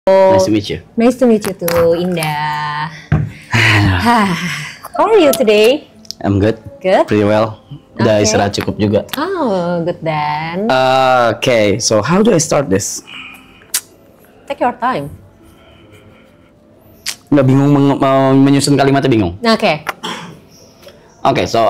Nice to meet you. Nice to meet you too, Indah. How are you today? I'm good. Good? Pretty well. Udah Okay. istirahat cukup juga. Oh, good then. Okay, so how do I start this? Take your time. Nggak bingung menyusun kalimatnya bingung. Okay. Okay, so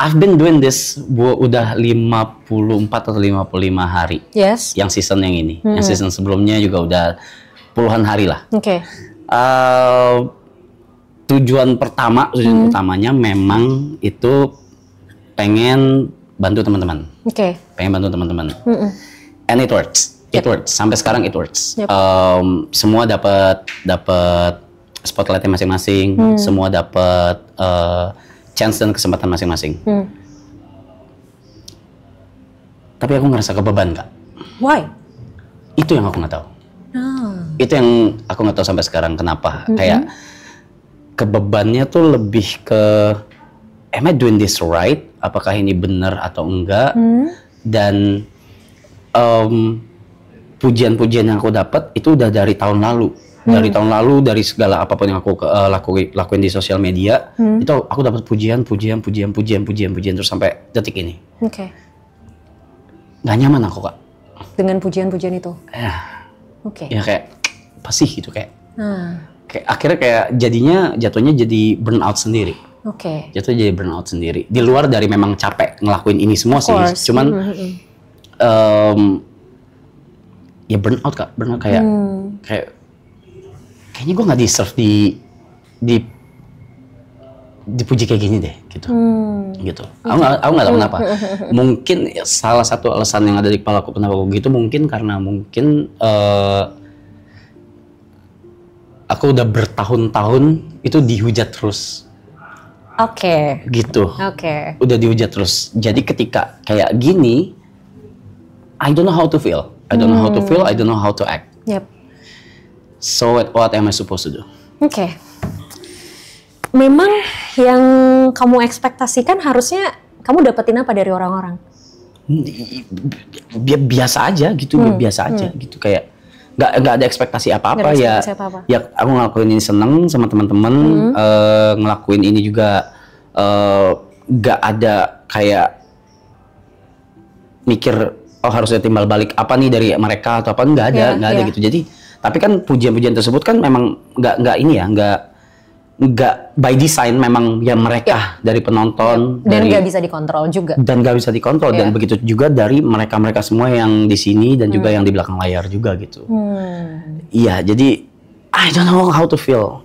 I've been doing this udah 54 atau 55 hari. Yes. Yang season yang ini. Yang season sebelumnya juga udah puluhan hari lah. Okay. Tujuan pertamanya memang itu pengen bantu teman-teman. Okay. Pengen bantu teman-teman. And it works. It works. Sampai sekarang it works. Yep. Semua dapat spotlightnya masing-masing. Semua dapat chance dan kesempatan masing-masing. Tapi aku ngerasa kebeban, Kak. Why? Itu yang aku nggak tahu. Itu yang aku nggak tahu sampai sekarang kenapa. Kayak kebebannya tuh lebih ke am I doing this right? Apakah ini benar atau enggak? Dan pujian-pujian yang aku dapat itu udah dari tahun lalu. Dari tahun lalu, dari segala apapun yang aku lakuin di sosial media, itu aku dapat pujian terus sampai detik ini. Okay. Nggak nyaman aku, Kak. Dengan pujian-pujian itu? Okay. Ya kayak apa sih gitu kayak akhirnya kayak jatuhnya jadi burnout sendiri. Okay. Jatuhnya jadi burnout sendiri. Di luar dari memang capek ngelakuin ini semua sih, cuman ya burnout, Kak. Burnout kayak kayaknya gue nggak deserve dipuji kayak gini deh, gitu. Gitu. Aku nggak tahu kenapa. Mungkin salah satu alasan yang ada di kepala aku kenapa aku gitu mungkin karena aku udah bertahun-tahun itu dihujat terus. Oke. Gitu. Oke. Udah dihujat terus. Jadi ketika kayak gini, I don't know how to feel. I don't know how to feel. I don't know how to act. Yep. So what am I supposed to do? Oke. Memang yang kamu ekspektasikan harusnya kamu dapetin apa dari orang-orang? Biasa aja gitu, biasa aja gitu kayak nggak ada ekspektasi apa-apa ya. Ya aku ngelakuin ini seneng sama teman-teman, ngelakuin ini juga nggak ada kayak mikir oh harusnya timbal balik apa nih dari mereka atau apa, nggak ada gitu. Jadi tapi kan pujian-pujian tersebut kan memang nggak ini ya, nggak by design, memang ya mereka dari penonton dan nggak bisa dikontrol juga. Dan nggak bisa dikontrol dan begitu juga dari mereka semua yang di sini dan juga yang di belakang layar juga gitu. Iya, jadi I don't know how to feel.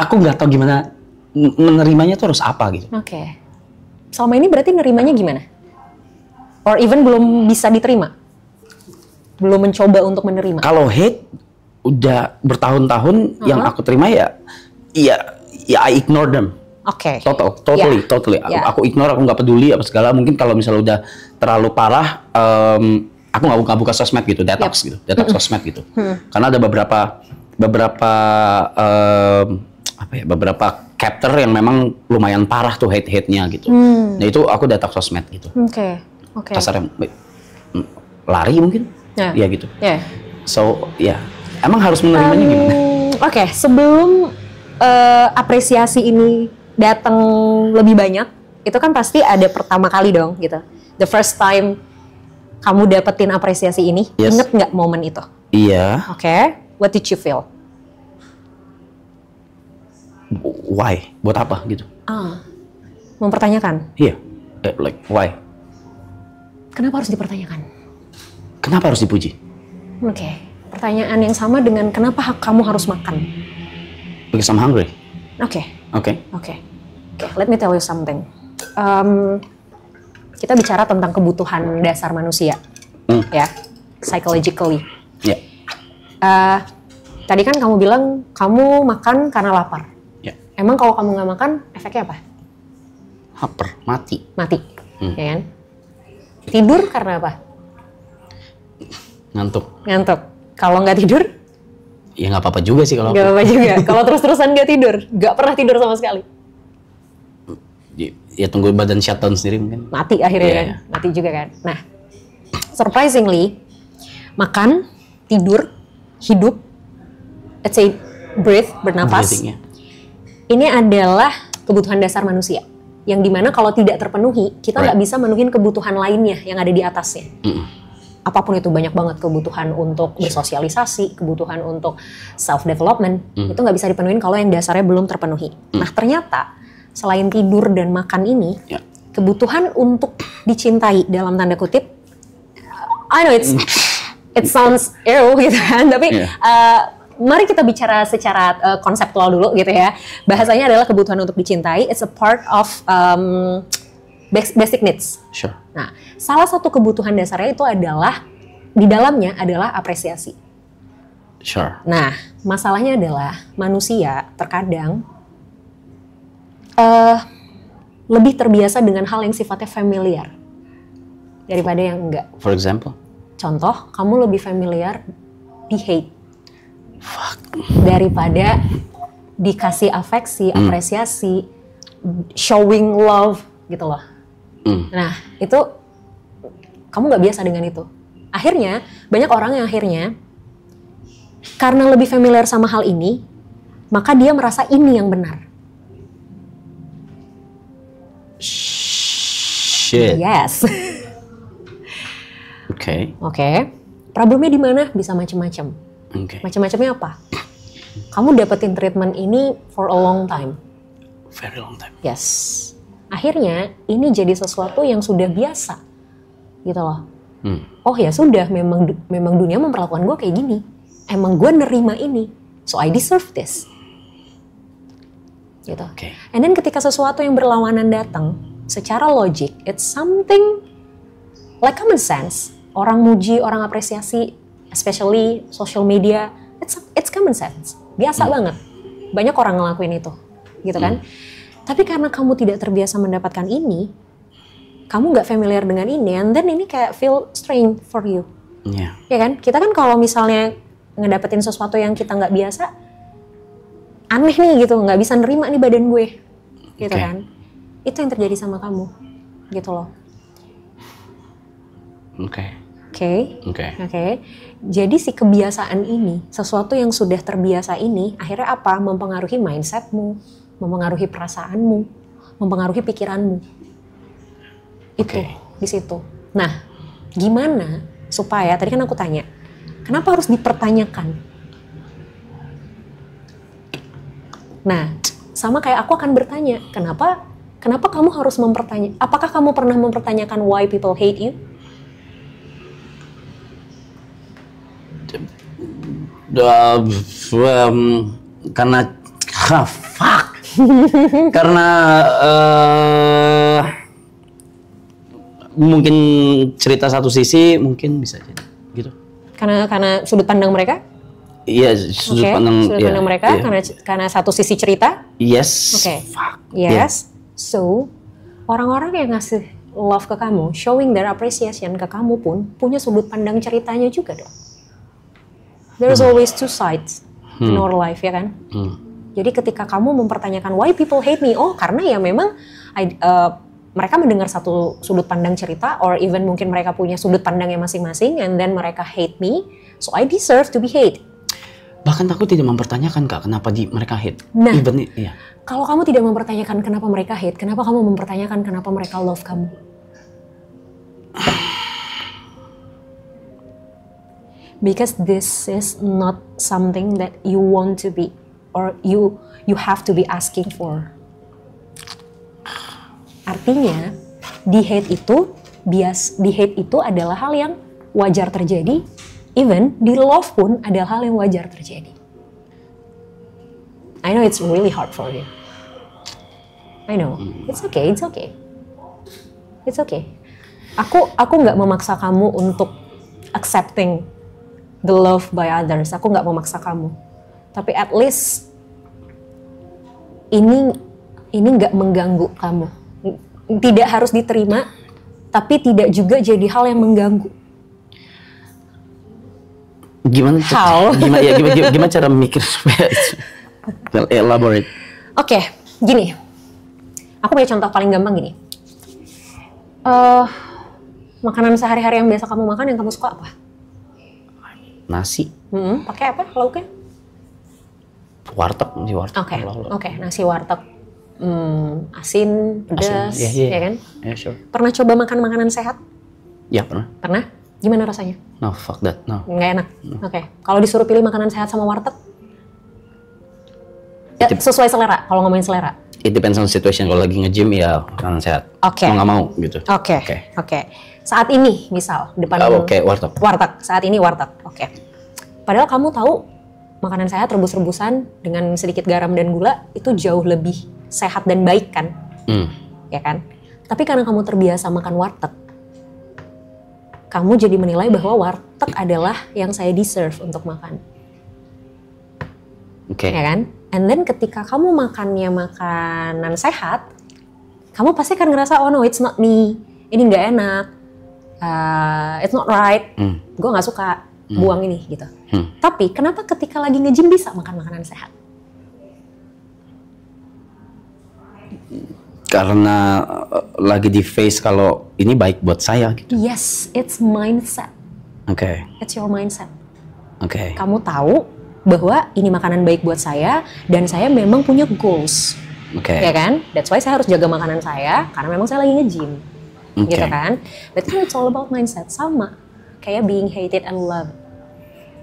Aku nggak tahu gimana menerimanya tuh harus apa gitu. Oke. Selama ini berarti nerimanya gimana? Or even belum bisa diterima? Belum mencoba untuk menerima? Kalau hate udah bertahun-tahun yang aku terima ya I ignore them. Oke. Totally. Aku ignore, aku nggak peduli apa segala. Mungkin kalau misalnya udah terlalu parah, aku nggak buka sosmed gitu, detox gitu, detox sosmed gitu. Karena ada beberapa capture yang memang lumayan parah tuh hate-nya gitu. Nah itu aku detox sosmed gitu. Oke. Kasarnya lari mungkin, ya gitu. So emang harus menerimanya gimana? Oke, sebelum apresiasi ini datang lebih banyak, itu kan pasti ada pertama kali dong gitu. The first time kamu dapetin apresiasi ini, inget nggak momen itu? Iya. Oke, what did you feel? Why? Buat apa gitu? Mempertanyakan? Iya, like why? Kenapa harus dipertanyakan? Kenapa harus dipuji? Oke. Pertanyaan yang sama dengan kenapa kamu harus makan? Because I'm hungry. Oke. Okay. Let me tell you something. Kita bicara tentang kebutuhan dasar manusia, ya, psychologically. Tadi kan kamu bilang kamu makan karena lapar. Emang kalau kamu nggak makan, efeknya apa? Lapar, mati. Ya kan? Tidur karena apa? Ngantuk. Kalau nggak tidur? Ya nggak apa-apa juga sih kalau. Nggak apa-apa juga. Kalau terus-terusan nggak tidur, nggak pernah tidur sama sekali. Ya tunggu badan shutdown sendiri mungkin. Mati akhirnya kan, mati juga kan. Nah, surprisingly, makan tidur, hidup, let's say breathe, bernafas. Breathing, ya. Ini adalah kebutuhan dasar manusia. Yang dimana kalau tidak terpenuhi, kita nggak bisa menuhin kebutuhan lainnya yang ada di atasnya. Apapun itu, banyak banget kebutuhan untuk bersosialisasi, kebutuhan untuk self-development, itu nggak bisa dipenuhin kalau yang dasarnya belum terpenuhi. Nah ternyata, selain tidur dan makan ini, kebutuhan untuk dicintai dalam tanda kutip, I know it sounds ew gitu kan, tapi mari kita bicara secara konseptual dulu gitu ya. Bahasanya adalah kebutuhan untuk dicintai. It's a part of basic needs. Sure. Nah, salah satu kebutuhan dasarnya itu adalah di dalamnya adalah apresiasi. Sure. Nah, masalahnya adalah manusia terkadang lebih terbiasa dengan hal yang sifatnya familiar daripada yang enggak. For example? Contoh, kamu lebih familiar di hate. Daripada dikasih afeksi, apresiasi, showing love gitu loh. Nah itu kamu nggak biasa dengan itu. Akhirnya banyak orang yang akhirnya karena lebih familiar sama hal ini, maka dia merasa ini yang benar. Shit. Yes. Oke. Problemnya di mana? Bisa macam-macam. Macam-macamnya apa? Kamu dapetin treatment ini for a long time. Very long time. Yes. Akhirnya ini jadi sesuatu yang sudah biasa, gitu loh. Oh ya sudah, memang dunia memperlakukan gue kayak gini. Emang gue nerima ini, so I deserve this. Gitu. And then ketika sesuatu yang berlawanan datang, secara logik, it's something like common sense. Orang muji, orang apresiasi, especially social media, it's common sense. Biasa banget. Banyak orang ngelakuin itu, gitu kan? Tapi karena kamu tidak terbiasa mendapatkan ini, kamu nggak familiar dengan ini, and then ini kayak feel strange for you. Ya kan? Kita kan kalau misalnya ngedapetin sesuatu yang kita nggak biasa, aneh nih gitu, nggak bisa nerima nih badan gue, gitu kan? Itu yang terjadi sama kamu, gitu loh. Jadi si kebiasaan ini, sesuatu yang sudah terbiasa ini, akhirnya apa? Mempengaruhi mindsetmu, mempengaruhi perasaanmu, mempengaruhi pikiranmu. Itu di situ. Nah, gimana supaya tadi kan aku tanya, kenapa harus dipertanyakan? Nah, sama kayak aku akan bertanya, kenapa kamu harus mempertanyakan? Apakah kamu pernah mempertanyakan why people hate you? Karena karena mungkin cerita satu sisi mungkin bisa jadi gitu. Karena sudut pandang mereka? Iya, sudut pandang mereka karena satu sisi cerita? Yes. Yes. So, orang-orang yang ngasih love ke kamu, showing their appreciation ke kamu pun punya sudut pandang ceritanya juga dong. There's always two sides in our life, ya kan? Jadi ketika kamu mempertanyakan why people hate me, karena ya memang mereka mendengar satu sudut pandang cerita, or even mungkin mereka punya sudut pandangnya masing-masing, and then mereka hate me, so I deserve to be hate. Bahkan aku tidak mempertanyakan Kak, kenapa mereka hate. Nah, kalau kamu tidak mempertanyakan kenapa mereka hate, kenapa kamu mempertanyakan kenapa mereka love kamu? Because this is not something that you want to be, or you have to be asking for. Artinya, di hate itu adalah hal yang wajar terjadi, even di love pun adalah hal yang wajar terjadi. I know it's really hard for you. I know, it's okay. Aku nggak memaksa kamu untuk accepting the love by others. Aku nggak memaksa kamu. Tapi at least ini nggak mengganggu kamu. Tidak harus diterima, tapi tidak juga jadi hal yang mengganggu. Gimana cara mikir supaya elaborate? Oke, gini. Aku punya contoh paling gampang gini. Makanan sehari-hari yang biasa kamu makan, yang kamu suka apa? nasi. Pakai apa lauknya? Warteg, nasi warteg. Oke, nasi warteg. Asin, pedas, ya kan? Yeah, sure. Pernah coba makan makanan sehat? Ya, pernah. Pernah? Gimana rasanya? No, fuck that, no. Nggak enak? Oke. Kalau disuruh pilih makanan sehat sama warteg? Ya, sesuai selera, kalau ngomongin selera. It depends on situation. Kalau lagi nge-gym ya makanan sehat. Oke. Kalau nggak mau gitu. Oke. Saat ini misal depan warteg. Warteg. Saat ini warteg. Oke. Padahal kamu tahu makanan sehat rebus-rebusan dengan sedikit garam dan gula itu jauh lebih sehat dan baik kan? Ya kan? Tapi karena kamu terbiasa makan warteg, kamu jadi menilai bahwa warteg adalah yang saya deserve untuk makan. Oke. Ya kan? And then ketika kamu makannya makanan sehat, kamu pasti akan ngerasa, oh no, it's not me. Ini nggak enak. It's not right. Gue nggak suka buang ini gitu. Tapi kenapa ketika lagi nge-gym bisa makan makanan sehat? Karena lagi di face kalau ini baik buat saya gitu. Yes, it's mindset. Oke. It's your mindset. Oke. Kamu tahu bahwa ini makanan baik buat saya dan saya memang punya goals. Ya kan? That's why saya harus jaga makanan saya karena memang saya lagi nge-gym. Gitu kan? But it's all about mindset. Sama kayak being hated and loved.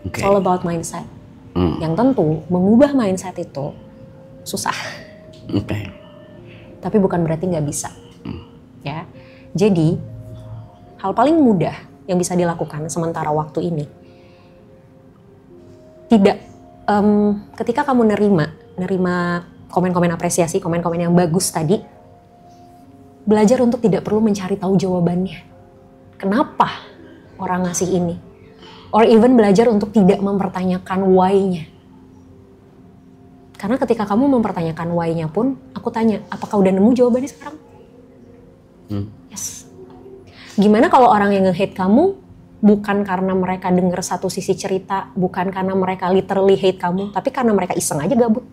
It's all about mindset. Yang tentu mengubah mindset itu susah. Tapi bukan berarti nggak bisa. Ya. Jadi hal paling mudah yang bisa dilakukan sementara waktu ini, ketika kamu nerima komen-komen apresiasi, komen-komen yang bagus tadi, belajar untuk tidak perlu mencari tahu jawabannya. Kenapa orang ngasih ini? Or even belajar untuk tidak mempertanyakan why-nya. Karena ketika kamu mempertanyakan why-nya pun, aku tanya, apakah udah nemu jawabannya sekarang? Yes. Gimana kalau orang yang nge-hate kamu bukan karena mereka denger satu sisi cerita, bukan karena mereka literally hate kamu, tapi karena mereka iseng aja gabut.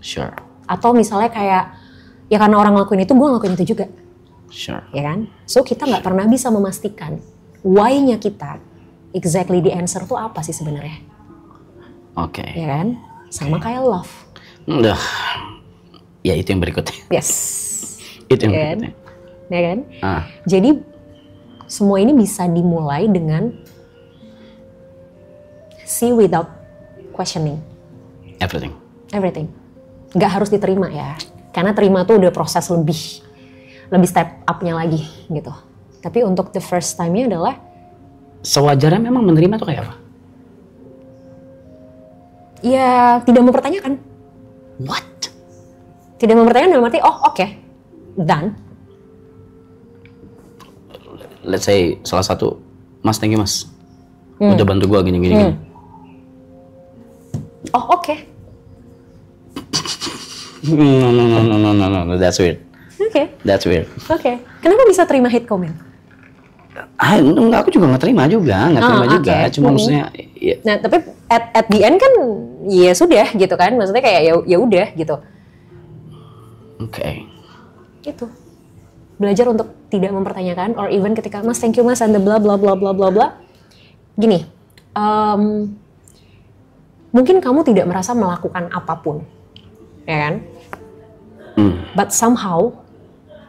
Sure. Atau misalnya kayak, ya karena orang ngelakuin itu, gue ngelakuin itu juga. Sure. Ya kan? So kita nggak pernah bisa memastikan why-nya kita, exactly the answer tuh apa sih sebenarnya. Oke. Ya kan? Sama kayak love. Udah. Ya itu yang berikutnya. Yes. Itu yang berikutnya. Ya kan? Jadi semua ini bisa dimulai dengan see without questioning. Everything. Gak harus diterima ya. Karena terima tuh udah proses lebih step up-nya lagi gitu. Tapi untuk the first time-nya adalah sewajarnya memang menerima tuh kayak apa? Ya tidak mempertanyakan. What? Tidak mempertanyakan dalam arti, oh oke, done. Let's say salah satu, Mas, thank you Mas. Udah bantu gua gini. Oh oke. No, that's weird. Oke. That's weird. Oke. Kenapa bisa terima hate comment? Enggak, aku juga nggak terima juga. Cuma maksudnya. Ya. Nah, tapi at the end kan, ya sudah gitu kan. Maksudnya kayak ya udah gitu. Oke. Itu. Belajar untuk tidak mempertanyakan, or even ketika Mas thank you Mas and the bla bla bla bla bla bla. Gini, mungkin kamu tidak merasa melakukan apapun, ya kan? But somehow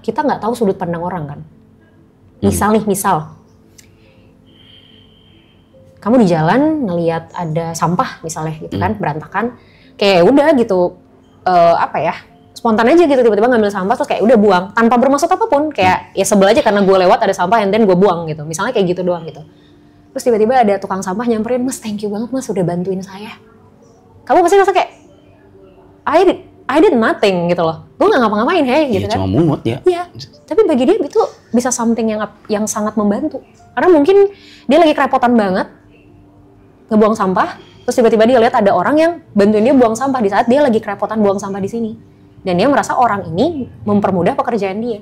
kita nggak tahu sudut pandang orang kan. Misal kamu di jalan ngelihat ada sampah misalnya gitu kan, berantakan, kayak udah gitu, spontan aja gitu tiba-tiba ngambil sampah terus kayak udah buang tanpa bermaksud apapun, kayak ya sebel aja karena gue lewat ada sampah and then gue buang gitu, misalnya kayak gitu doang gitu. Terus tiba-tiba ada tukang sampah nyamperin, Mas thank you banget Mas udah bantuin saya. Kamu pasti ngerasa kayak I did nothing gitu loh, gue nggak ngapa-ngapain gitu kan. Cuma mungut ya. Iya, tapi bagi dia itu bisa something yang sangat membantu. Karena mungkin dia lagi kerepotan banget ngebuang sampah, terus tiba-tiba dia lihat ada orang yang bantuin dia buang sampah di saat dia lagi kerepotan buang sampah di sini. Dan dia merasa orang ini mempermudah pekerjaan dia.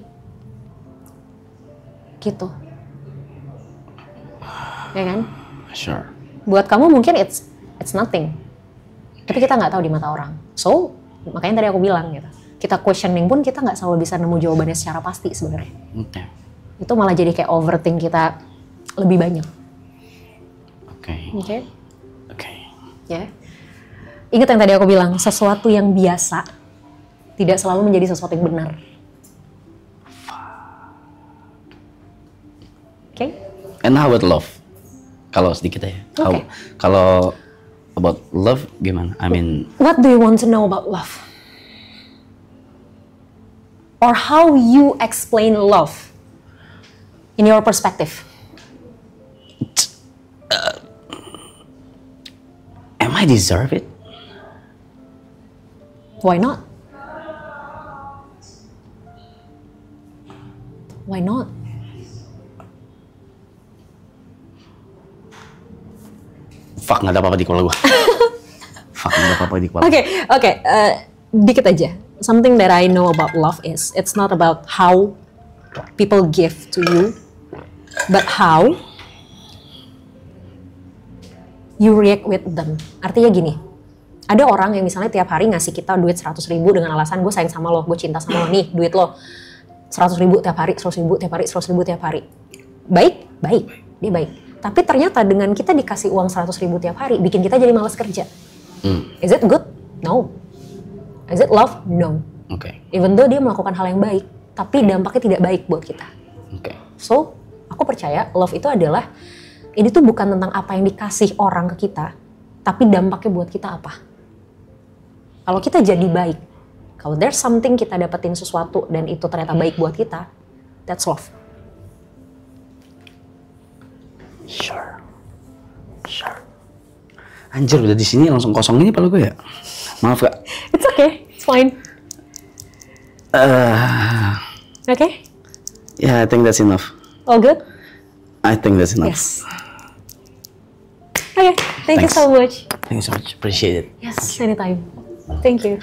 Gitu. Ya kan? Sure. Buat kamu mungkin it's nothing. Tapi kita nggak tahu di mata orang. So, makanya tadi aku bilang gitu. Kita questioning pun kita nggak selalu bisa nemu jawabannya secara pasti sebenarnya. Okay. Itu malah jadi kayak overthink kita lebih banyak. Oke. Okay. Ya. Ingat yang tadi aku bilang, sesuatu yang biasa tidak selalu menjadi sesuatu yang benar. Oke? And how about love? Kalau sedikit aja. Okay. Kalau about love gimana? I mean, what do you want to know about love? Or how you explain love in your perspective? Am I deserve it? Why not? Why not? Fuck, nggak ada apa-apa di kepala gue. Fuck, nggak ada apa-apa di kepala. Oke, dikit aja. Something that I know about love is, it's not about how people give to you, but how you react with them. Artinya gini, ada orang yang misalnya tiap hari ngasih kita duit 100.000 dengan alasan gue sayang sama lo, gue cinta sama lo, nih duit lo 100.000 tiap hari, 100.000 tiap hari, 100.000 tiap hari. Baik, dia baik. Tapi ternyata dengan kita dikasih uang 100.000 tiap hari, bikin kita jadi malas kerja. Is it good? No. Is it love? No. Okay. Even though dia melakukan hal yang baik, tapi dampaknya tidak baik buat kita. Okay. So, aku percaya love itu adalah, ini tuh bukan tentang apa yang dikasih orang ke kita, tapi dampaknya buat kita apa. Kalau kita jadi baik, kalau there's something kita dapetin sesuatu dan itu ternyata baik buat kita, that's love. Sure. Anjir, udah di sini langsung kosong ini kepala gue ya. Maaf Kak. It's okay, it's fine. Okay? Yeah, I think that's enough. All good? I think that's enough. Yes. Okay, thank you Thanks. so much. Thank you so much. Appreciate it. Yes, anytime. Thank you.